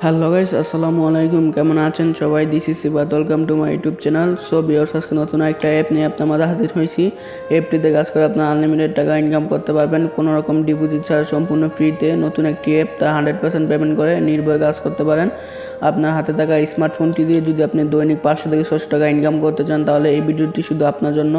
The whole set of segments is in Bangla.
হ্যালো গাইস, আসসালামু আলাইকুম। কেমন আছেন সবাই? This is Sifat, welcome to my YouTube channel. So viewers, আজকে নতুন একটা অ্যাপ নিয়ে আপনার মাঝে হাজির হয়েছি। অ্যাপটিতে কাজ করে আপনার আনলিমিটেড টাকা ইনকাম করতে পারবেন কোনো রকম ডিপোজিট ছাড়া, সম্পূর্ণ ফ্রিতে। নতুন একটি অ্যাপ, তা 100% পেমেন্ট করে নির্ভয়ে কাজ করতে পারেন। আপনার হাতে থাকা স্মার্টফোনটি দিয়ে যদি আপনি দৈনিক 500 থেকে 600 টাকা ইনকাম করতে চান, তাহলে এই ভিডিওটি শুধু আপনার জন্য।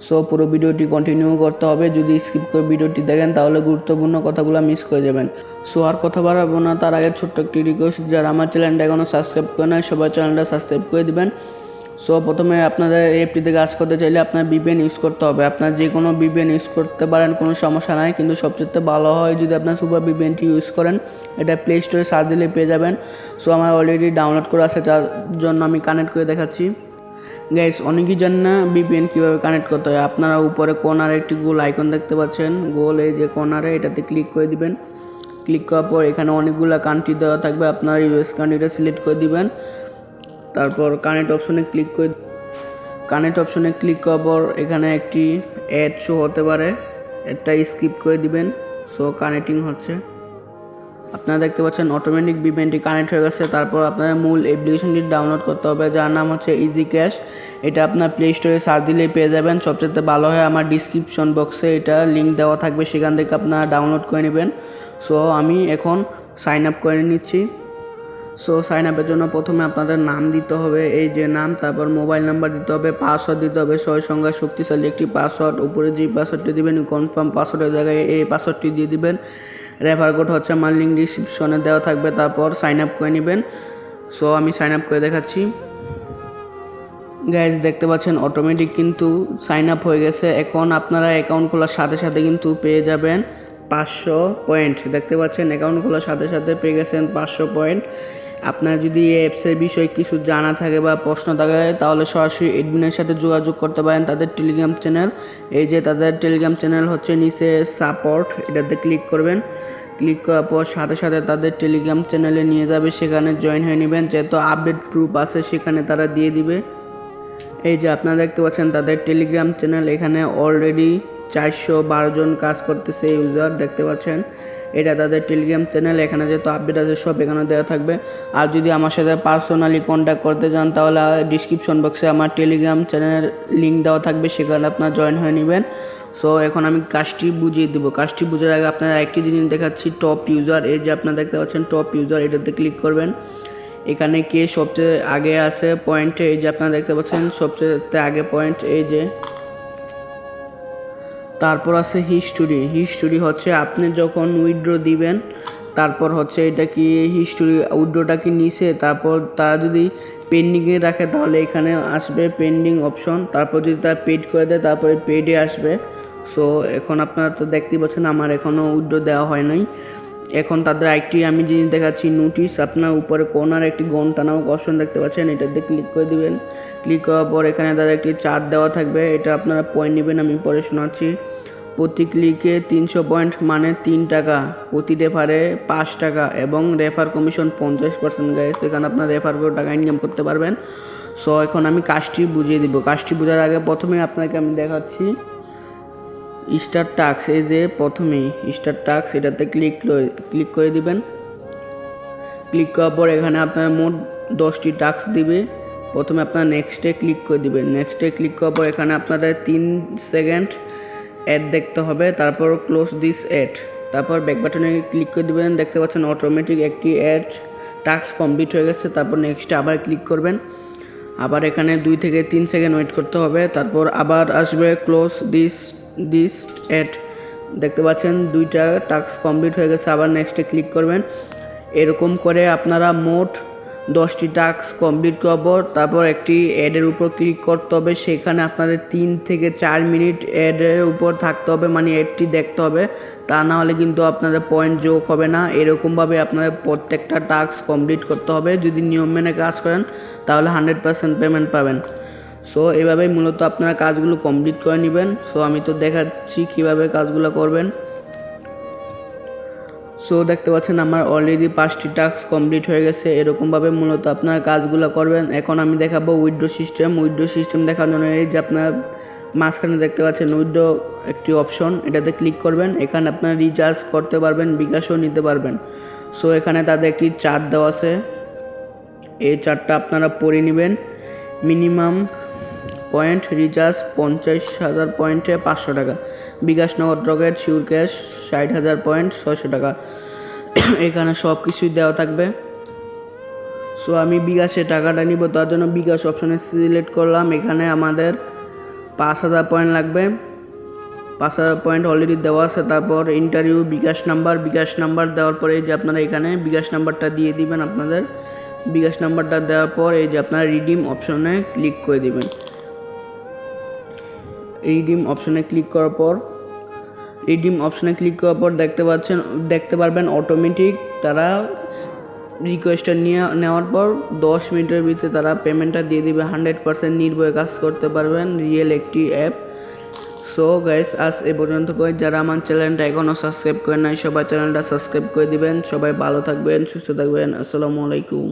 সো পুরো ভিডিওটি কন্টিনিউ করতে হবে। যদি স্কিপ করে ভিডিওটি দেখেন তাহলে গুরুত্বপূর্ণ কথাগুলো মিস করে যাবেন। সো আর কথা বাড়াবো না, তার আগে ছোট্ট একটি রিকোয়েস্ট, যারা আমার চ্যানেলটা এখনও সাবস্ক্রাইব করে নেয় সবাই চ্যানেলটা সাবস্ক্রাইব করে দিবেন। সো প্রথমে আপনাদের অ্যাপটিতে কাজ করতে চাইলে আপনার VPN ইউজ করতে হবে। আপনার যে কোনো VPN ইউজ করতে পারেন, কোনো সমস্যা নাই, কিন্তু সবচেয়ে ভালো হয় যদি আপনার সুপার VPNটি ইউজ করেন। এটা প্লে স্টোরে সার্চ দিলে পেয়ে যাবেন। সো আমার অলরেডি ডাউনলোড করা আছে, যার জন্য আমি কানেক্ট করে দেখাচ্ছি। গাইস, অনেকেই জানেন না VPN কীভাবে কানেক্ট করতে হয়। আপনারা উপরে কর্নারে একটি গোল আইকন দেখতে পাচ্ছেন, গোল এই যে কর্নারে, এটাতে ক্লিক করে দিবেন। ক্লিক করার পর এখানে অনেকগুলো কান্ট্রি দেওয়া থাকবে, আপনারা US কান্ট্রিটা সিলেক্ট করে দিবেন। তারপর কানেক্ট অপশনে ক্লিক করার পর এখানে একটি অ্যাড শো হতে পারে, একটা স্কিপ করে দিবেন। সো কানেক্টিং হচ্ছে, আপনারা দেখতে পাচ্ছেন অটোমেটিক VPNটি কানেক্ট হয়ে গেছে। তারপর আপনার মূল অ্যাপ্লিকেশনটি ডাউনলোড করতে হবে, যার নাম হচ্ছে bKash। এটা আপনার প্লে স্টোরে সার্চ দিলেই পেয়ে যাবেন। সবচেয়ে ভালো হয় আমার ডিসক্রিপশন বক্সে এটা লিঙ্ক দেওয়া থাকবে, সেখান থেকে আপনারা ডাউনলোড করে নেবেন। সো আমি এখন সাইন আপ করে নিচ্ছি। সো সাইন আপের জন্য প্রথমে আপনাদের নাম দিতে হবে, এই যে নাম, তারপর মোবাইল নাম্বার দিতে হবে, পাসওয়ার্ড দিতে হবে, 6 সংখ্যার শক্তিশালী একটি পাসওয়ার্ড। উপরে যে পাসওয়ার্ডটি দেবেন কনফার্ম পাসওয়ার্ডের জায়গায় এই পাসওয়ার্ডটি দিয়ে দিবেন। রেফার কোড হচ্ছে আমার লিঙ্ক ডিসক্রিপশনে দেওয়া থাকবে। তারপর সাইন আপ করে নেবেন। সো আমি সাইন আপ করে দেখাচ্ছি। গাইজ, দেখতে পাচ্ছেন অটোমেটিক কিন্তু সাইন আপ হয়ে গেছে। এখন আপনারা অ্যাকাউন্ট খোলার সাথে সাথে কিন্তু পেয়ে যাবেন 500 পয়েন্ট। দেখতে পাচ্ছেন অ্যাকাউন্ট খোলার সাথে সাথে পেয়ে গেছেন 500 পয়েন্ট। আপনার যদি এই অ্যাপসের বিষয়ে কিছু জানা থাকে বা প্রশ্ন থাকে, তাহলে সরাসরি অ্যাডমিনের সাথে যোগাযোগ করতে পারেন। তাদের টেলিগ্রাম চ্যানেল, এই যে তাদের টেলিগ্রাম চ্যানেল হচ্ছে নিচে সাপোর্ট, এটাতে ক্লিক করবেন। ক্লিক করার পর সাথে সাথে তাদের টেলিগ্রাম চ্যানেলে নিয়ে যাবে, সেখানে জয়েন হয়ে নেবেন। যেহেতু আপডেট প্রুফ আছে সেখানে তারা দিয়ে দিবে। এই যে আপনারা দেখতে পাচ্ছেন তাদের টেলিগ্রাম চ্যানেল, এখানে অলরেডি 412 জন কাজ করতেছে ইউজার, দেখতে পাচ্ছেন। এটা তাদের টেলিগ্রাম চ্যানেল, এখানে যেহেতু আপডেট আছে সব এখানে দেওয়া থাকবে। আর যদি আমার সাথে পার্সোনালি কন্ট্যাক্ট করতে চান, তাহলে ডিসক্রিপশন বক্সে আমার টেলিগ্রাম চ্যানেলের লিঙ্ক দেওয়া থাকবে, সেখানে আপনারা জয়েন হয়ে নেবেন। সো এখন আমি কাজটি বুঝিয়ে দেবো। কাজটি বোঝার আগে আপনারা একটি জিনিস দেখাচ্ছি, টপ ইউজার। এই যে আপনারা দেখতে পাচ্ছেন টপ ইউজার, এটাতে ক্লিক করবেন। এখানে কে সবচেয়ে আগে আছে পয়েন্টে, এই যে আপনারা দেখতে পাচ্ছেন সবচেয়ে আগে পয়েন্ট, এই যে। তারপর আছে হিস্টোরি হচ্ছে আপনি যখন উইথড্র দিবেন, তারপর হচ্ছে এটা কি হিস্টোরি, উইথড্রটা কি নিছে, তারপর তারা যদি পেন্ডিংয়ে রাখে তাহলে এখানে আসবে পেন্ডিং অপশন। তারপর যদি তারা পেড করে দেয় তারপরে পেডে আসবে। সো এখন আপনারা তো দেখতেই পাচ্ছেন আমার এখনও উইথড্র দেওয়া হয় নাই। এখন তাদের একটি আমি জিনিস দেখাচ্ছি, নোটিশ। আপনার উপরে কর্নার একটি ঘন্টা নামক অপশন দেখতে পাচ্ছেন, এটাতে ক্লিক করে দিবেন। ক্লিক করার পর এখানে তাদের একটি চার্ট দেওয়া থাকবে, এটা আপনারা পয়েন্ট নেবেন, আমি পরে শোনাচ্ছি। প্রতি ক্লিকে 300 পয়েন্ট মানে 3 টাকা, প্রতি রেফারে 5 টাকা এবং রেফার কমিশন 50%। গাইস, এখানে আপনার রেফার করে টাকা ইনকাম করতে পারবেন। সো এখন আমি কাজটি বুঝিয়ে দিব। কাজটি বোঝার আগে প্রথমে আপনাকে আমি দেখাচ্ছি স্টার্ট টাস্ক। এই যে প্রথমেই স্টার্ট টাস্ক, এটাতে ক্লিক করে দিবেন। ক্লিক করার পর এখানে আপনার মোট 10টি টাস্ক দিবে। প্রথমে আপনার নেক্সটে ক্লিক করে দিবেন। নেক্সটে ক্লিক করার পর এখানে আপনাদের 3 সেকেন্ড অ্যাড দেখতে হবে, তারপর ক্লোজ দিস অ্যাড, তারপর ব্যাক বাটনে ক্লিক করে দিবেন। দেখতে পাচ্ছেন অটোমেটিক একটি অ্যাড টাস্ক কমপ্লিট হয়ে গেছে। তারপর নেক্সটে আবার ক্লিক করবেন, আবার এখানে 2 থেকে 3 সেকেন্ড ওয়েট করতে হবে, তারপর আবার আসবে ক্লোজ দিস অ্যাড। দেখতে পাচ্ছেন 2টা টাস্ক কমপ্লিট হয়ে গেছে, আবার নেক্সটে ক্লিক করবেন। এরকম করে আপনারা মোট 10টি টাস্ক কমপ্লিট করব। তারপর একটি অ্যাডের উপর ক্লিক করতে হবে, সেখানে আপনাদের 3 থেকে 4 মিনিট অ্যাডের উপর থাকতে হবে, মানে অ্যাডটি দেখতে হবে, তা না হলে কিন্তু আপনাদের পয়েন্ট যোগ হবে না। এরকমভাবে আপনাদের প্রত্যেকটা টাস্ক কমপ্লিট করতে হবে। যদি নিয়ম মেনে কাজ করেন তাহলে 100% পেমেন্ট পাবেন। সো এভাবেই মূলত আপনারা কাজগুলো কমপ্লিট করে নেবেন। সো আমি তো দেখাচ্ছি কীভাবে কাজগুলো করবেন। সো দেখতে পাচ্ছেন আমার অলরেডি 5টি টাস্ক কমপ্লিট হয়ে গেছে। এরকমভাবে মূলত আপনারা কাজগুলো করবেন। এখন আমি দেখাবো উইথড্র সিস্টেম দেখার জন্য, এই যে আপনার মাঝখানে দেখতে পাচ্ছেন উইথড্র একটি অপশন, এটাতে ক্লিক করবেন। এখানে আপনারা রিচার্জ করতে পারবেন, বিকাশও নিতে পারবেন। সো এখানে তাদের একটি চার্ট দেওয়া আছে, এই চার্টটা আপনারা পড়ে নেবেন। মিনিমাম পয়েন্ট রিচার্জ 50,000 পয়েন্টে 500 টাকা, বিকাশ, নগদ, রকেট, শিওর ক্যাশ 60,000 পয়েন্ট 600 টাকা। এখানে সব কিছুই দেওয়া থাকবে। সো আমি বিকাশে টাকাটা নিব, তার জন্য বিকাশ অপশনে সিলেক্ট করলাম। এখানে আমাদের 5,000 পয়েন্ট লাগবে, 5,000 পয়েন্ট অলরেডি দেওয়া আছে। তারপর ইন্টারভিউ, বিকাশ নাম্বার দেওয়ার পরে এই যে আপনারা এখানে বিকাশ নাম্বারটা দিয়ে দিবেন। আপনাদের বিকাশ নাম্বারটা দেওয়ার পর এই যে আপনারা রিডিম অপশনে ক্লিক করে দিবেন। রিডিম অপশনে ক্লিক করার পর দেখতে পারবেন অটোমেটিক তারা রিকোয়েস্টটা নেওয়ার পর 10 মিনিটের ভিতরে তারা পেমেন্টটা দিয়ে দিবে। 100% নির্ভয়ে কাজ করতে পারবেন, রিয়েল একটি অ্যাপ। সো গাইস, আজ এ পর্যন্ত যারা আমার চ্যানেলটা এখনও সাবস্ক্রাইব করেন নাই, সবাই চ্যানেলটা সাবস্ক্রাইব করে দিবেন। সবাই ভালো থাকবেন, সুস্থ থাকবেন। আসসালামু আলাইকুম।